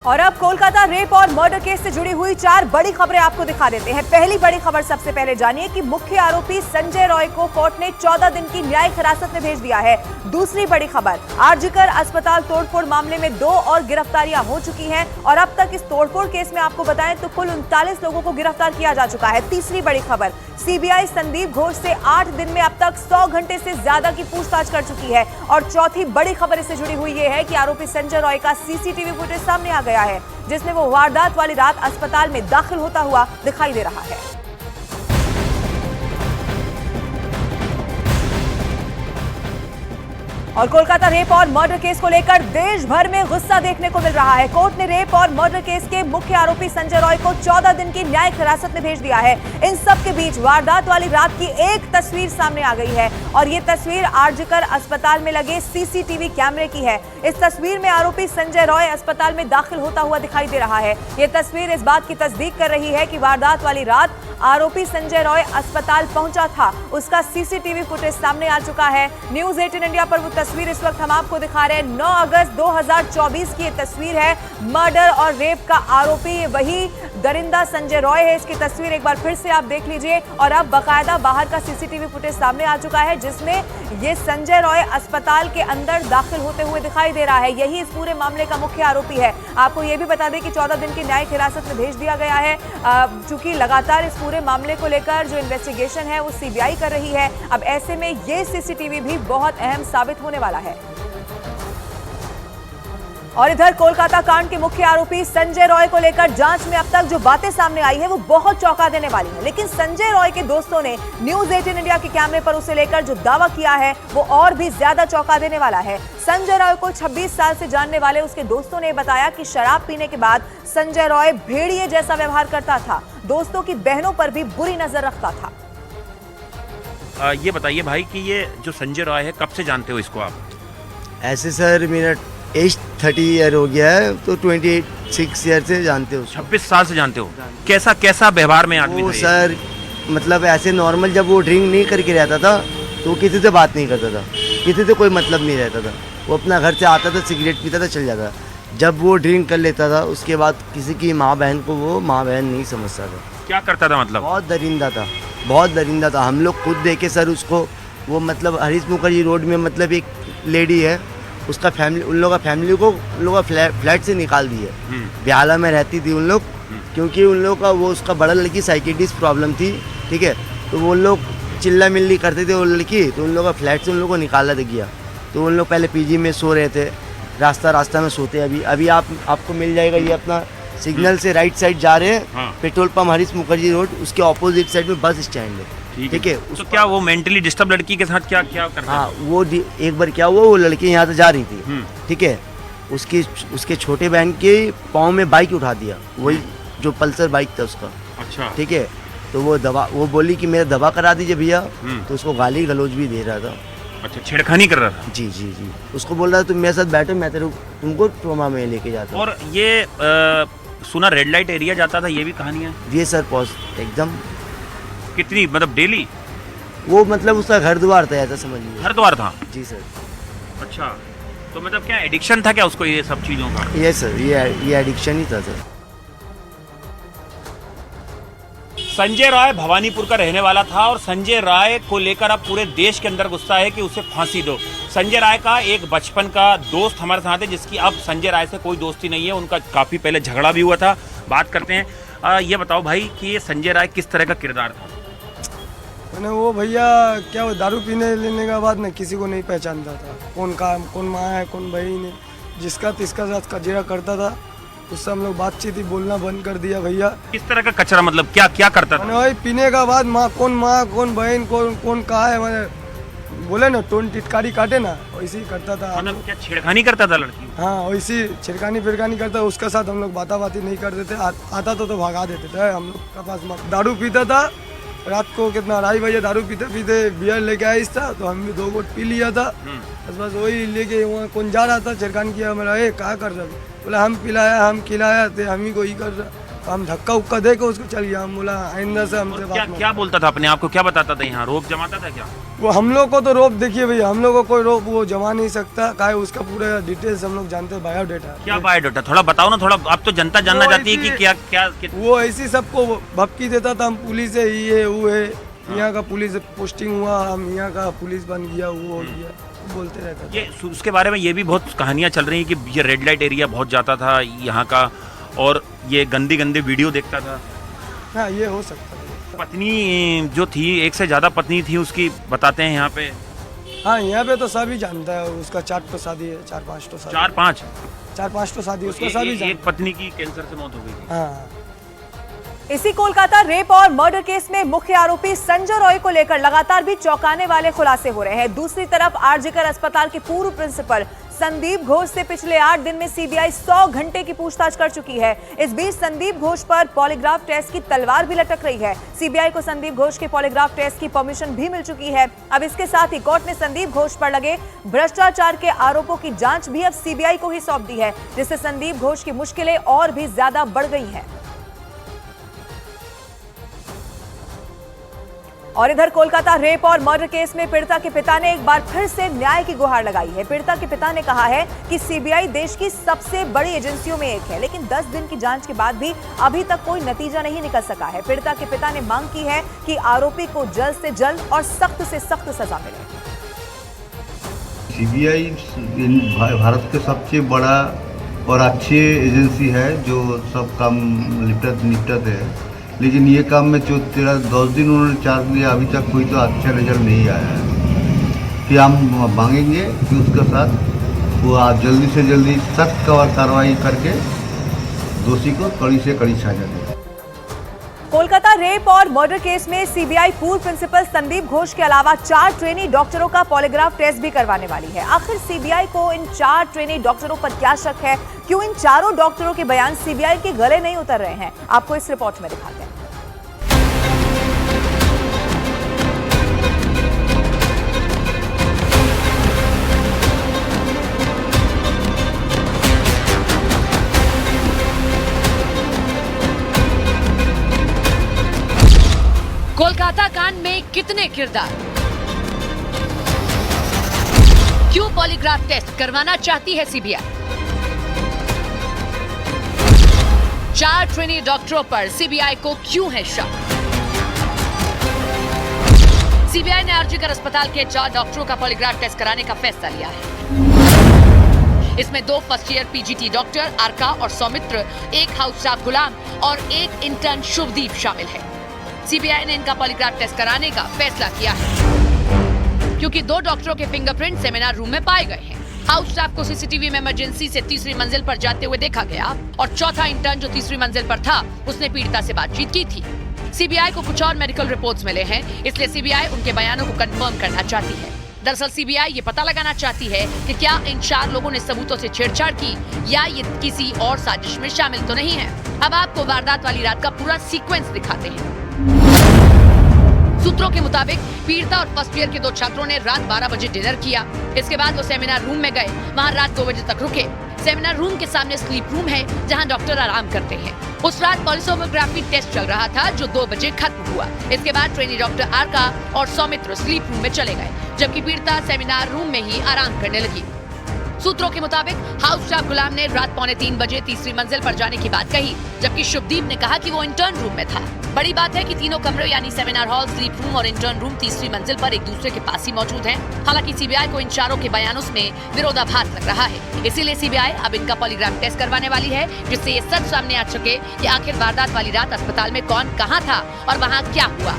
और अब कोलकाता रेप और मर्डर केस से जुड़ी हुई 4 बड़ी खबरें आपको दिखा देते हैं। पहली बड़ी खबर सबसे पहले जानिए कि मुख्य आरोपी संजय रॉय को कोर्ट ने 14 दिन की न्यायिक हिरासत में भेज दिया है। दूसरी बड़ी खबर, आरजीकर अस्पताल तोड़फोड़ मामले में 2 और गिरफ्तारियां हो चुकी हैं और अब तक इस तोड़फोड़ केस में आपको बताएं तो कुल 39 लोगों को गिरफ्तार किया जा चुका है। तीसरी बड़ी खबर, सीबीआई संदीप घोष से 8 दिन में अब तक 100 घंटे से ज्यादा की पूछताछ कर चुकी है। और चौथी बड़ी खबर इससे जुड़ी हुई यह है कि आरोपी संजय रॉय का सीसीटीवी फुटेज सामने आ गया है, जिसमें वो वारदात वाली रात अस्पताल में दाखिल होता हुआ दिखाई दे रहा है। और कोलकाता रेप और मर्डर केस को लेकर देश भर में गुस्सा देखने को मिल रहा है। कोर्ट ने रेप और मर्डर केस के मुख्य आरोपी संजय रॉय को 14 दिन की न्यायिक हिरासत में भेज दिया है। इन सब के बीच वारदात वाली रात की एक तस्वीर सामने आ गई है और ये तस्वीर आरजीकर अस्पताल में लगे सीसीटीवी कैमरे की है। इस तस्वीर में आरोपी संजय रॉय अस्पताल में दाखिल होता हुआ दिखाई दे रहा है। ये तस्वीर इस बात की तस्दीक कर रही है कि वारदात वाली रात आरोपी संजय रॉय अस्पताल पहुंचा था। उसका सीसीटीवी फुटेज सामने आ चुका है। न्यूज 18 इंडिया पर वो तस्वीर इस वक्त हम आपको दिखा रहे हैं। 9 अगस्त 2024 की ये तस्वीर है। मर्डर और रेप का आरोपी वही दरिंदा संजय रॉय है। इसकी तस्वीर एक बार फिर से आप देख लीजिए और अब बाकायदा बाहर का सीसीटीवी फुटेज सामने आ चुका है, जिसमें ये संजय रॉय अस्पताल के अंदर दाखिल होते हुए दिखाई दे रहा है। यही इस पूरे मामले का मुख्य आरोपी है। आपको ये भी बता दें कि 14 दिन की न्यायिक हिरासत में भेज दिया गया है। चूंकि लगातार इस पूरे मामले को लेकर जो इन्वेस्टिगेशन है वो सीबीआई कर रही है। अब ऐसे में ये सीसीटीवी भी बहुत अहम साबित होने वाला है। और इधर कोलकाता कांड के मुख्य आरोपी संजय रॉय को लेकर जांच में अब तक जो बातें सामने आई है वो बहुत चौंका देने वाली है। लेकिन संजय रॉय के दोस्तों ने न्यूज 18 इंडिया के कैमरे पर उसे लेकर जो दावा किया है वो और भी ज्यादा चौंका देने वाला है। संजय रॉय को 26 साल से जानने वाले उसके दोस्तों ने बताया कि शराब पीने के बाद संजय रॉय भेड़िए जैसा व्यवहार करता था, दोस्तों की बहनों पर भी बुरी नजर रखता था। ये बताइए भाई कि ये जो संजय रॉय है, कब से जानते हो इसको आप? ऐसे सर मेरा एज 30 ईयर हो गया है, तो 26 ईयर से जानते हो। 26 साल से जानते हो। कैसा व्यवहार में आदमी वो था सर मतलब ऐसे नॉर्मल, जब वो ड्रिंक नहीं करके रहता था तो किसी से बात नहीं करता था, किसी से कोई मतलब नहीं रहता था। वो अपना घर से आता था, सिगरेट पीता था, चल जाता था। जब वो ड्रिंक कर लेता था उसके बाद किसी की माँ बहन को वो माँ बहन नहीं समझता था। क्या करता था मतलब? बहुत दरिंदा था, बहुत दरिंदा था। हम लोग खुद देखे सर उसको। वो मतलब हरीश मुखर्जी रोड में मतलब एक लेडी है, उसका फैमिली, उन लोगों का फैमिली को उन लोगों का फ्लैट से निकाल दी है। ब्याला में रहती थी उन लोग, क्योंकि उन लोगों का वो उसका बड़ा लड़की साइकिट्रिस्ट प्रॉब्लम थी, ठीक है। तो वो लोग चिल्ला मिल्ली करते थे वो लड़की, तो उन लोगों का फ्लैट से उन लोगों को निकाला गया। तो उन लोग पहले पीजी में सो रहे थे, रास्ता में सोते। अभी आपको मिल जाएगा, ये अपना सिग्नल से राइट साइड जा रहे हैं। हाँ। Petrol pump Harish Mukherjee road, उसके ऑपोजिट साइड में बस स्टैंड है, ठीक है। तो क्या वो मेंटली डिस्टर्ब लड़की के साथ क्या करता? हाँ, वो एक बार क्या हुआ, वो लड़की यहाँ से जा रही थी, ठीक है। उसके छोटे बहन के पाँव में बाइक उठा दिया, वही जो पल्सर बाइक था उसका। अच्छा, ठीक है। तो वो बोली कि मेरा दवा करा दीजिए भैया, तो उसको गाली गलौज भी दे रहा था। अच्छा, छेड़खानी कर रहा था? जी। उसको बोल रहा था तुम मेरे साथ बैठो, मैं तुमको ट्रोमा में लेके जाता हूँ। और ये सुना रेड लाइट एरिया जाता था, ये भी कहानी है? ये सर एकदम। कितनी मतलब डेली? वो मतलब उसका घर द्वार था, ऐसा समझिए। घर द्वार था? जी सर। अच्छा, तो मतलब क्या एडिक्शन था क्या उसको ये सब चीज़ों का? ये सर, ये एडिक्शन ही था सर। संजय रॉय भवानीपुर का रहने वाला था और संजय राय को लेकर अब पूरे देश के अंदर गुस्सा है कि उसे फांसी दो। संजय राय का एक बचपन का दोस्त हमारे साथ है, जिसकी अब संजय राय से कोई दोस्ती नहीं है। उनका काफ़ी पहले झगड़ा भी हुआ था, बात करते हैं। ये बताओ भाई कि ये संजय राय किस तरह का किरदार था? मैंने वो भैया क्या, वो दारू पीने लेने के बाद ना किसी को नहीं पहचानता था, कौन माँ है कौन बहन है। जिसका तिसका साथ कचरा करता था, उससे हम लोग बातचीत ही बोलना बंद कर दिया भैया। किस तरह का कचरा मतलब क्या करता था? वही पीने का बाद माँ कौन बहन कौन कहा है, मैंने बोले ना टोन टिटकारी काटे ना, वैसे ही करता था। मतलब क्या छेड़खानी करता था लड़की? हाँ, वैसी छिड़कानी फिरकानी करता। उसके साथ हम लोग बाती नहीं करते थे। आता तो भगा देते थे हम लोग का पास। दारू पीता था, रात को कितना 2:30 बजे दारू पीते बियर लेके आया था, तो हम भी 2 घूंट पी लिया था। बस वही लेके वहाँ कौन जा रहा था, छिड़कानी किया। मेरा कहा कर रहा, बोला हम पिलाया हम खिलाया थे, हम ही को ही कर रहा। तो हम धक्का उक्का दे के उसको चल गया। हम बोला आइंदा से हमसे क्या बात मत। क्या बोलता था अपने आप को, क्या बताता था, यहाँ रोप जमाता था क्या? वो हम लोग को तो रोप, देखिए भैया हम लोग को कोई रोप वो जमा नहीं सकता, क्या है उसका पूरा डिटेल्स हम लोग जानते हैं, बायोडाटा। क्या बायोडाटा, थोड़ा बताओ ना, थोड़ा अब तो जनता जानना वो चाहती है कि ऐसी- क्या क्या वो ऐसी सबको भपकी देता था, हम पुलिस है, ये वो है, यहाँ का पुलिस पोस्टिंग हुआ, हम यहाँ का पुलिस बन गया, वो हो गया, बोलते रहता था। ये उसके बारे में ये भी बहुत कहानियां चल रही हैं कि ये रेड लाइट एरिया बहुत जाता था यहाँ का, और ये गंदी गंदी वीडियो देखता था। हाँ ये हो सकता है। पत्नी जो थी, एक से ज़्यादा पत्नी थी उसकी, बताते हैं यहाँ पे। हाँ यहाँ पे तो सभी जानता है, उसका 4 तो शादी है, 4-5 तो शादी, 4-5 तो शादी उसका सभी एक जानता पत्नी की कैंसर से मौत हो गई थी। है। हाँ इसी कोलकाता रेप और मर्डर केस में मुख्य आरोपी संजय रॉय को लेकर लगातार भी चौंकाने वाले खुलासे हो रहे हैं। दूसरी तरफ आरजीकर अस्पताल के पूर्व प्रिंसिपल संदीप घोष से पिछले 8 दिन में सीबीआई 100 घंटे की पूछताछ कर चुकी है। इस बीच संदीप घोष पर पॉलीग्राफ टेस्ट की तलवार भी लटक रही है। सीबीआई को संदीप घोष के पॉलीग्राफ टेस्ट की परमिशन भी मिल चुकी है। अब इसके साथ ही कोर्ट ने संदीप घोष पर लगे भ्रष्टाचार के आरोपों की जांच भी अब सीबीआई को ही सौंप दी है, जिससे संदीप घोष की मुश्किलें और भी ज्यादा बढ़ गई हैं। और इधर कोलकाता रेप और मर्डर केस में पीड़िता के पिता ने एक बार फिर से न्याय की गुहार लगाई है। पीड़िता के पिता ने कहा है कि सीबीआई देश की सबसे बड़ी एजेंसियों में एक है, लेकिन 10 दिन की जांच के बाद भी अभी तक कोई नतीजा नहीं निकल सका है। पीड़िता के पिता ने मांग की है कि आरोपी को जल्द से जल्द और सख्त से सख्त सजा मिले। सीबीआई भारत के सबसे बड़ा और अच्छे एजेंसी है जो सब काम निपटाते हैं, लेकिन ये काम में जो 10 दिन उन्होंने चार्ज लिया, अभी तक कोई तो अच्छा रिजल्ट नहीं आया है। कि हम मांगेंगे कि उसके साथ वो जल्दी से जल्दी सख्त कार्रवाई करके दोषी को कड़ी से कड़ी सजा दें। कोलकाता रेप और मर्डर केस में सीबीआई पूर्व प्रिंसिपल संदीप घोष के अलावा 4 ट्रेनी डॉक्टरों का पॉलीग्राफ टेस्ट भी करवाने वाली है। आखिर सीबीआई को इन 4 ट्रेनी डॉक्टरों पर क्या शक है? क्यों इन चारों डॉक्टरों के बयान सीबीआई के गले नहीं उतर रहे हैं? आपको इस रिपोर्ट में दिखाते हैं। कोलकाता कांड में कितने किरदार, क्यों पॉलीग्राफ टेस्ट करवाना चाहती है सीबीआई? 4 ट्रेनी डॉक्टरों पर सीबीआई को क्यों है शक? सीबीआई ने आरजीकर अस्पताल के 4 डॉक्टरों का पॉलीग्राफ टेस्ट कराने का फैसला लिया है। इसमें 2 first year PGT doctor Arka और सौमित्र, 1 हाउस स्टाफ गुलाम और 1 इंटर्न शुभदीप शामिल है। सीबीआई ने इनका पॉलीग्राफ टेस्ट कराने का फैसला किया है क्योंकि 2 डॉक्टरों के फिंगरप्रिंट सेमिनार रूम में पाए गए हैं। हाउस स्टाफ को सीसीटीवी में इमरजेंसी से 3री मंजिल पर जाते हुए देखा गया और चौथा इंटर्न जो 3री मंजिल पर था उसने पीड़िता से बातचीत की थी। सीबीआई को कुछ और मेडिकल रिपोर्ट्स मिले हैं, इसलिए सीबीआई उनके बयानों को कंफर्म करना चाहती है। दरअसल सीबीआई ये पता लगाना चाहती है कि क्या इन 4 लोगों ने सबूतों से छेड़छाड़ की या ये किसी और साजिश में शामिल तो नहीं है। अब आपको वारदात वाली रात का पूरा सीक्वेंस दिखाते हैं। सूत्रों के मुताबिक पीड़िता और फर्स्ट ईयर के 2 छात्रों ने रात 12 बजे डिनर किया। इसके बाद वो सेमिनार रूम में गए, वहां रात 2 बजे तक रुके। सेमिनार रूम के सामने स्लीप रूम है जहां डॉक्टर आराम करते हैं। उस रात पॉलीसोनोग्राफी टेस्ट चल रहा था जो 2 बजे खत्म हुआ। इसके बाद ट्रेनी डॉक्टर आरका और सौमित्र स्लीप रूम में चले गए, जबकि पीड़िता सेमिनार रूम में ही आराम करने लगी। सूत्रों के मुताबिक हाउस स्टाफ गुलाम ने रात 2:45 बजे 3री मंजिल पर जाने की बात कही, जबकि शुभदीप ने कहा कि वो इंटर्न रूम में था। बड़ी बात है कि तीनों कमरे यानी सेमिनार हॉल, स्लीप रूम और इंटर्न रूम 3री मंजिल पर एक दूसरे के पास ही मौजूद हैं। हालांकि सीबीआई को इन चारों के बयानों में विरोधाभास लग रहा है, इसीलिए सीबीआई अब इनका पॉलीग्राफ टेस्ट करवाने वाली है, जिससे ये सच सामने आ सके कि आखिर वारदात वाली रात अस्पताल में कौन कहां था और वहां क्या हुआ।